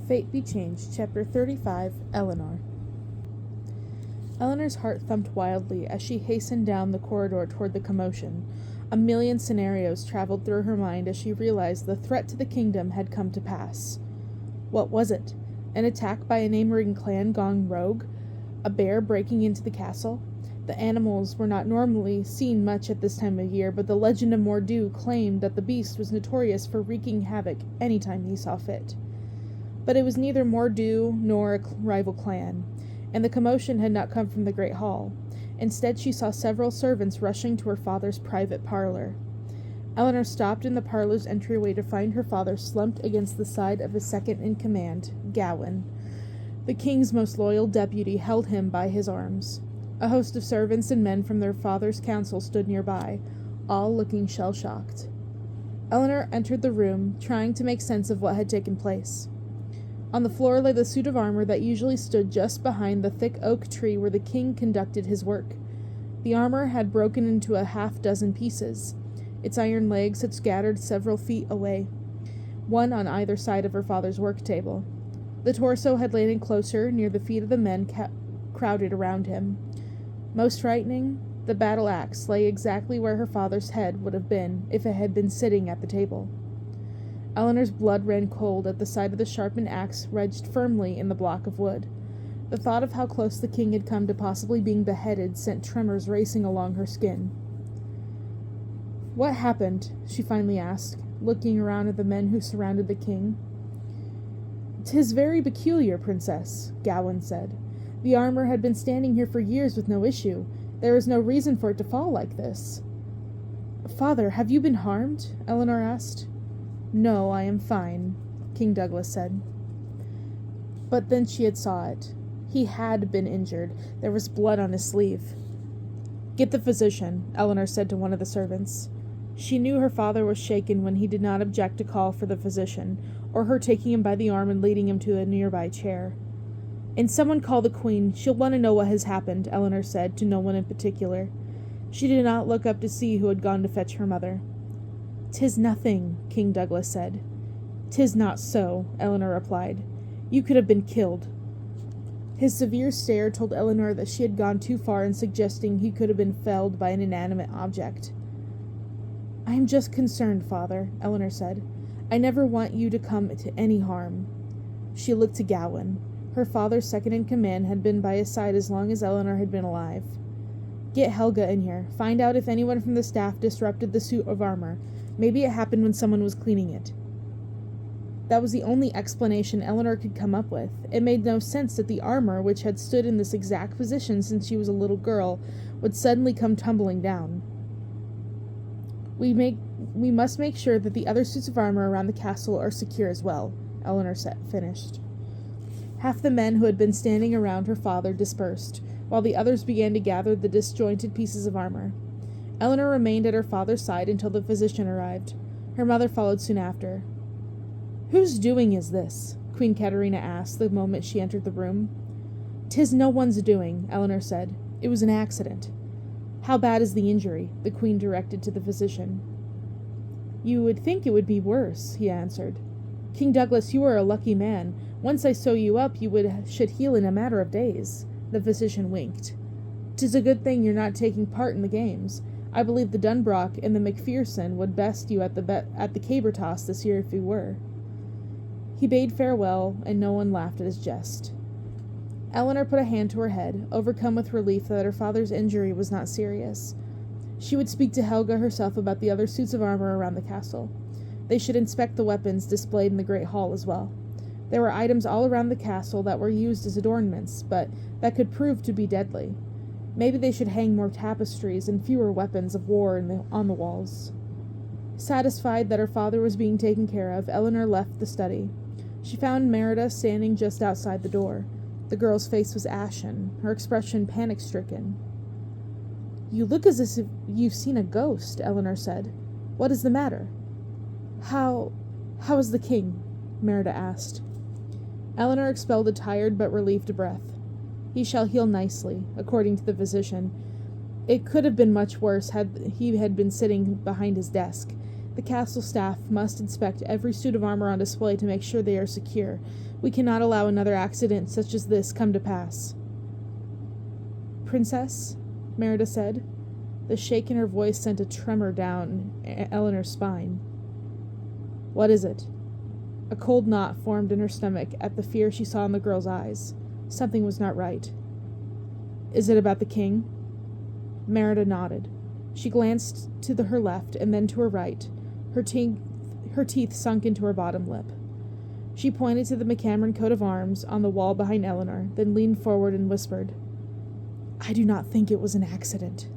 Fate Be Changed, Chapter 35, Elinor. Elinor's heart thumped wildly as she hastened down the corridor toward the commotion. A million scenarios traveled through her mind as she realized the threat to the kingdom had come to pass. What was it? An attack by a neighboring clan gone rogue? A bear breaking into the castle? The animals were not normally seen much at this time of year, but the legend of Mor'du claimed that the beast was notorious for wreaking havoc any time he saw fit. But it was neither Mor'du nor a rival clan, and the commotion had not come from the great hall. Instead, she saw several servants rushing to her father's private parlor. Elinor stopped in the parlor's entryway to find her father slumped against the side of his second-in-command, Gawain. The king's most loyal deputy held him by his arms. A host of servants and men from their father's council stood nearby, all looking shell-shocked. Elinor entered the room, trying to make sense of what had taken place. On the floor lay the suit of armor that usually stood just behind the thick oak tree where the king conducted his work. The armor had broken into a half-dozen pieces. Its iron legs had scattered several feet away, one on either side of her father's work table. The torso had lain closer, near the feet of the men crowded around him. Most frightening, the battle axe lay exactly where her father's head would have been if it had been sitting at the table. Elinor's blood ran cold at the sight of the sharpened axe wedged firmly in the block of wood. The thought of how close the king had come to possibly being beheaded sent tremors racing along her skin. "What happened?" she finally asked, looking around at the men who surrounded the king. "'Tis very peculiar, princess," Gawain said. "The armor had been standing here for years with no issue. There is no reason for it to fall like this." "Father, have you been harmed?" Elinor asked. "No, I am fine," King Douglas said. But then she had saw it. He had been injured. There was blood on his sleeve. "Get the physician," Elinor said to one of the servants. She knew her father was shaken when he did not object to call for the physician, or her taking him by the arm and leading him to a nearby chair. "And someone call the queen. She'll want to know what has happened," Elinor said, to no one in particular. She did not look up to see who had gone to fetch her mother. "'Tis nothing," King Douglas said. "'Tis not so," Elinor replied. "You could have been killed." His severe stare told Elinor that she had gone too far in suggesting he could have been felled by an inanimate object. "I am just concerned, father," Elinor said. "I never want you to come to any harm." She looked to Gawain. Her father's second-in-command had been by his side as long as Elinor had been alive. "Get Helga in here. Find out if anyone from the staff disrupted the suit of armor. Maybe it happened when someone was cleaning it." That was the only explanation Elinor could come up with. It made no sense that the armor, which had stood in this exact position since she was a little girl, would suddenly come tumbling down. We must make sure that the other suits of armor around the castle are secure as well," Elinor finished. Half the men who had been standing around her father dispersed, while the others began to gather the disjointed pieces of armor. Elinor remained at her father's side until the physician arrived. Her mother followed soon after. "Whose doing is this?" Queen Katerina asked the moment she entered the room. "'Tis no one's doing," Elinor said. "It was an accident." "How bad is the injury?" the queen directed to the physician. "You would think it would be worse," he answered. "King Douglas, you are a lucky man. Once I sew you up, you should heal in a matter of days." The physician winked. "'Tis a good thing you're not taking part in the games. I believe the Dunbrock and the Macpherson would best you at the caber toss this year if you were." He bade farewell, and no one laughed at his jest. Elinor put a hand to her head, overcome with relief that her father's injury was not serious. She would speak to Helga herself about the other suits of armor around the castle. They should inspect the weapons displayed in the great hall as well. There were items all around the castle that were used as adornments, but that could prove to be deadly. Maybe they should hang more tapestries and fewer weapons of war on the walls. Satisfied that her father was being taken care of, Elinor left the study. She found Merida standing just outside the door. The girl's face was ashen, her expression panic-stricken. "You look as if you've seen a ghost," Elinor said. "What is the matter?" How is the king?" Merida asked. Elinor expelled a tired but relieved breath. "He shall heal nicely, according to the physician. It could have been much worse had he been sitting behind his desk. The castle staff must inspect every suit of armor on display to make sure they are secure. We cannot allow another accident such as this come to pass." "Princess," Merida said. The shake in her voice sent a tremor down Elinor's spine. "What is it?" A cold knot formed in her stomach at the fear she saw in the girl's eyes. Something was not right. "Is it about the king?" Merida nodded. She glanced to her left and then to her right. Her teeth sunk into her bottom lip. She pointed to the McCameron coat of arms on the wall behind Elinor, then leaned forward and whispered, "I do not think it was an accident."